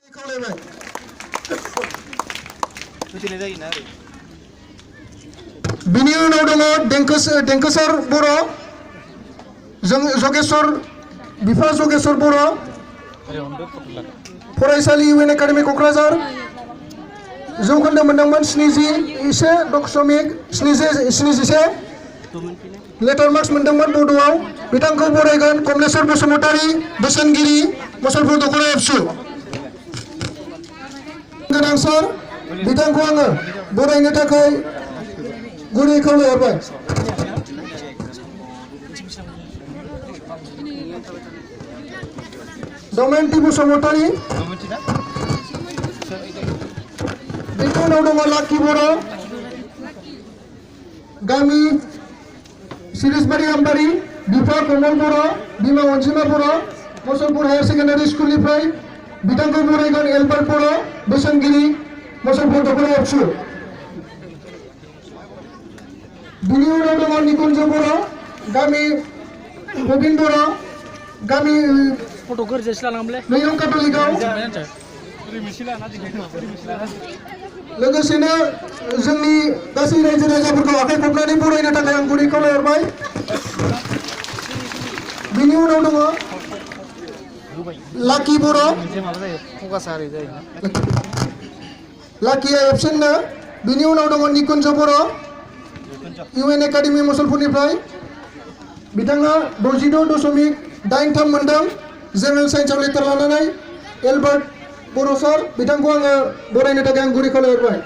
बिनि उनाव दङ देंखोसार बर' जगेश्वर बिफा जगेश्वर बर' फरायसालि इउएन एकाडेमि क'क्राझार जौखोन्दो मोनदोंमोन 71.77 लेटार मार्क्स मोनदोंमोन बड'आव बिथांखौ बरायगोन कमलेश्वर बसुमतारी बोसोनगिरि मुसलपुर दखरा एबसु गोनां सार बिथांखौ आङो बरायनो थाखाय गुरै खावलायहरबाय। दमयन्ति बसुमतारी बेनि उनाव दङ लाखि बर' गामि सिरिसबारि आमबारि बिफा कमल बर' बिमा अनजिमा बर' मुसलपुर हायार सेकेन्डारि स्कुलनिफ्राय बिथांखौ बरायगोन एलबार्ट बर' बोसोनगिरि मुसलपुर दखरा एबसु बिनि उनाव दङ निकुन्ज बर' गामि प्रबिन बर' गामि नैरं काटलिकआव लोगोसेनो जोंनि गासै रायजो राजाफोरखौ आखाइ खबनानै बरायनो थाखाय आं गुरै खावलायहरबाय। बिनि उनाव दङ लाखि बर' लाखिया एबसेन्टनो बिनि उनाव दङ निकुन्ज बर' इउएन एकाडेमि मुसलपुरनिफ्राय बिथाङा 66.83 मोनदों जेनेरेल साइन्सआव लेटार लानानै एलबार्ट बर' सार बिथांखौ आङो बरायनो थाखाय आं गुरै खावलायहरबाय।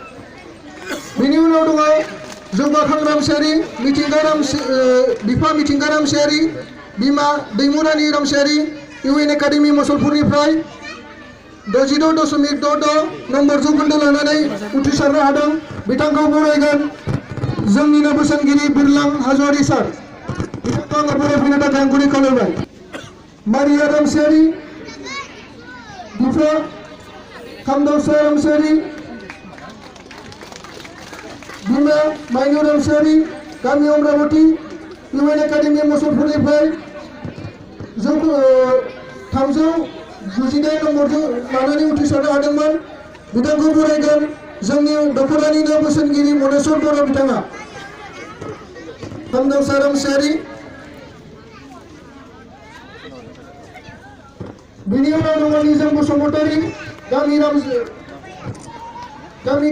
बिनि उनाव दङ जौगाखां रामसियारि बिफा मिथिंगा रामसियारि बिमा दैमुरानि रामसियारि इउएन एकाडेमि मुसलपुरनिफ्राय 66.66 नम्बर जौखोन्दो लानानै उथ्रिसारनो हादों बिथांखौ बरायगोन जोंनिनो बोसोनगिरि बिरलां हाज'वारि सार बिथांखौ आङो बरायफैनो थाखाय आं गुरै खावलायबाय। मारिया रामसियारि बिफा खामदावसा रामसियारि बिमा माइनु रामसियारि गामि अमरावती इउएन एकाडेमि मुसलपुरनिफ्राय 399 नम्बर लानानै उथ्रिसारनो हादोंमोन बिथांखौ बरायगोन जोंनि दखरानिनो बोसोनगिरि मनेस्वर बर' बिथाङा खामदावसा रामसियारि बिनि उनाव दङ निजोम बसुमतारी गामि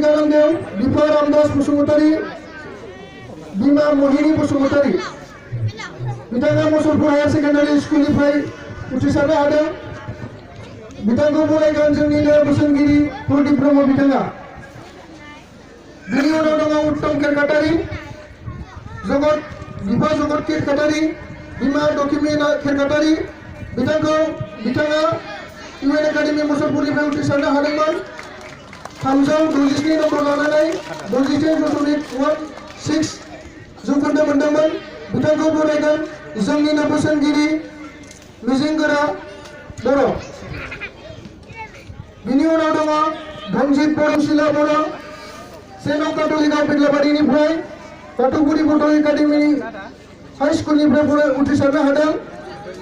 गारामदेव बिफा रामदास बसुमतारी बिमा मोहिनी बसुमतारी बिथाङा मुसलपुर हायार सेकेन्डारि स्कुलनिफ्राय उथ्रिसारनो हादों बिथांखौ बरायगोन जोंनिनो बोसोनगिरि प्रदीप ब्रह्म बिथाङा। बिनि उनाव दङ उत्तम खेरखातारि बिफा जगत खेरखातारि बिमा दखिमी खेरखातारि बिथाङा इउएन एकाडेमि मुसलपुरनिफ्राय उथ्रिसारनो हादोंमोन 367 नम्बर लानानै 66.16 जौखोन्दो मोनदोंमोन बिथांखौ बरायगोन जोंनिनो बोसोनगिरि मिजिंगोरा बर'। बिनि उनाव दङ धनजित बर' शिला बर' सेनं काटलिकआव बेग्लाबारिनिफ्राय बाथौगुरि बड' एकाडेमि हाइ स्कुलनिफ्राय उथ्रिसारनो हादों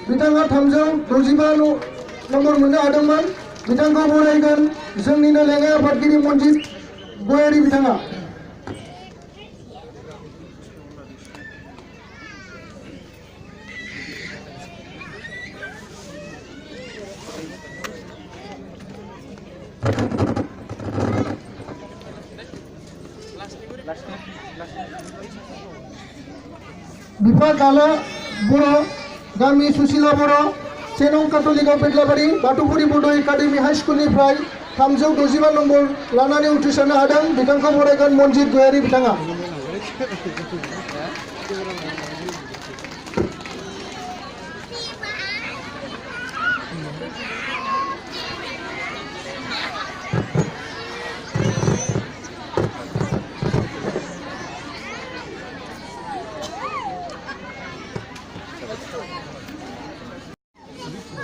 बिथाङा 365 नम्बर मोननो हादोंमोन बिथांखौ बरायगोन जोंनिनो लेङाइ आफादगिरि मनजित गयारि बिथाङा। बिफा गाला बर' गामि सुशीला बर' सेनं काटलिकआव बेग्लाबारि बाथौगुरि बड' एकाडेमि हाइ स्कुलनिफ्राय 365 नम्बर लानानै उथ्रिसारनो हादों बिथांखौ बरायगोन मनजित गयारि बिथाङा।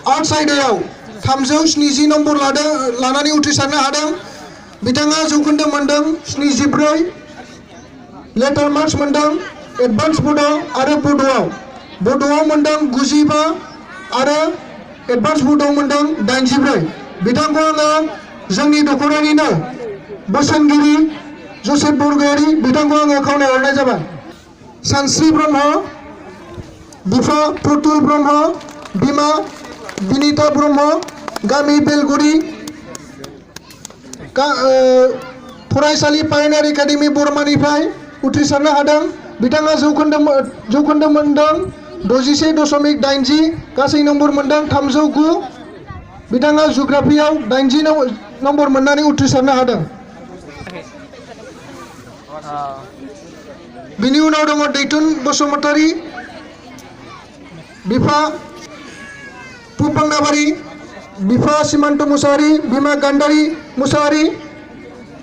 आर्ट्स आयदायाव 370 नम्बर लानानै उथ्रिसारनो हादों बिथाङा जौखोन्दो मोनदों 74 लेटार मार्क्स मोनदों एडभान्स बड' आरो बड'आव मोनदों 95 आरो एडभान्स बड'आव मोनदों 84 बिथांखौ आङो जोंनि दखरानिनो बोसोनगिरि जसेफ बरगयारि बिथांखौ आङो खावलायहरनाय जाबाय। सानस्रि ब्रह्म, बिफा प्रतुल ब्रह्म, बिमा बिनिता ब्रह्म, गामि बेलगुरि, फरायसालि पायनारि एकाडेमि बरमानिफ्राय उथ्रिसारनो हादों। बिथाङा जौखोन्दो मोनदों 61.80, गासै नम्बर मोनदों 309। बिथाङा जुग्राफियाव 80 नम्बर मोननानै उथ्रिसारनो हादों। बिनि उनाव दङ दैथुन बसुमतारी, बिफा पुबांनाबारी, बिफा सिमान्त मुसाहारि, बिमा गान्धारी मुसाहारि।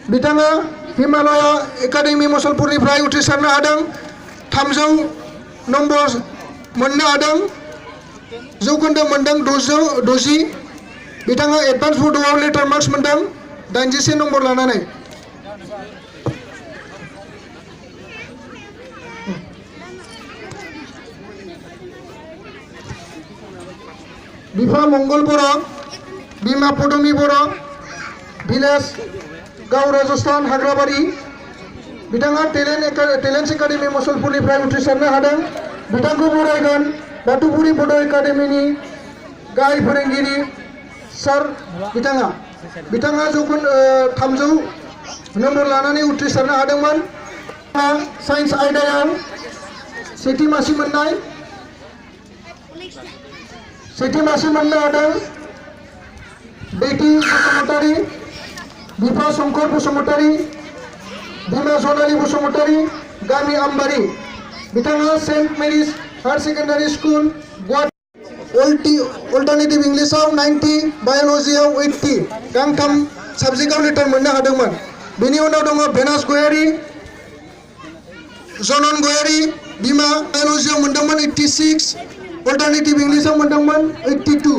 बिथाङा हिमालया एकाडेमि मुसलपुरनिफ्राय उथ्रिसारनो हादों। 300 नम्बर मोननो हादों। जौखोन्दो मोनदों 660। बिथाङा एडभान्स बड'आव लेटार मार्क्स मोनदों 81 नम्बर लानानै। बिफा मंगल बर', बिमा पदमी बर', भिलेज गाव राजस्थान हाग्राबारि। बिथाङा टेलेन्ट एकाडेमि मुसलपुरनिफ्राय उथ्रिसारनो हादों। बिथांखौ बरायगोन बाथौपुरि बड' एकाडेमिनि गाहाय फोरोंगिरि सार बिथाङा 300 नम्बर लानानै उथ्रिसारनो हादोंमोन। साइन्स आयदायाव सेथि मासि मोननाय, सेथि मासि मोननो हादों बेटि बसुमतारी, बिफा शंकर बसुमतारी, बिमा जनाली बसुमतारी, गामि आम्बारि। बिथाङा saint Mary's higher secondary school Guwahati alternative इंलिसाव 90, बाय'लजियाव 80, गांथाम साबजेक्टआव लेटार मोननो हादोंमोन। बेनि उनाव दङ भेनास गयारि, जनन गयारि। बिमा बाय'लजियाव मोनदोंमोन 86, अल्टारनेटिभ इंलिसाव मोनदोंमोन 82।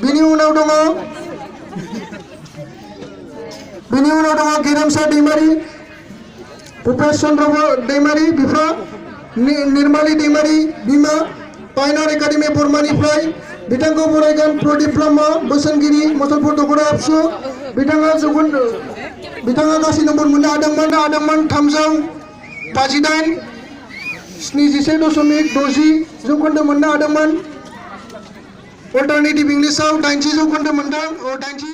बिनि उनाव दङ गेरेमसा दैमारि, भुपेश चन्द्र दैमारि, बिफा निर्माली दैमारि, बिमा पायनार एकाडेमि बरमानिफ्राय। बिथांखौ बरायगोन प्रदीप ब्रह्म, बोसोनगिरि मुसलपुर दोखरा absu। बिथाङा गासै नम्बर मोननो हादोंमोन 358, 71.60 जौखोन्दो मोननो हादोंमोन। अल्टारनेटिभ इंलिसाव 80 जौखोन्दो मोनदों, 80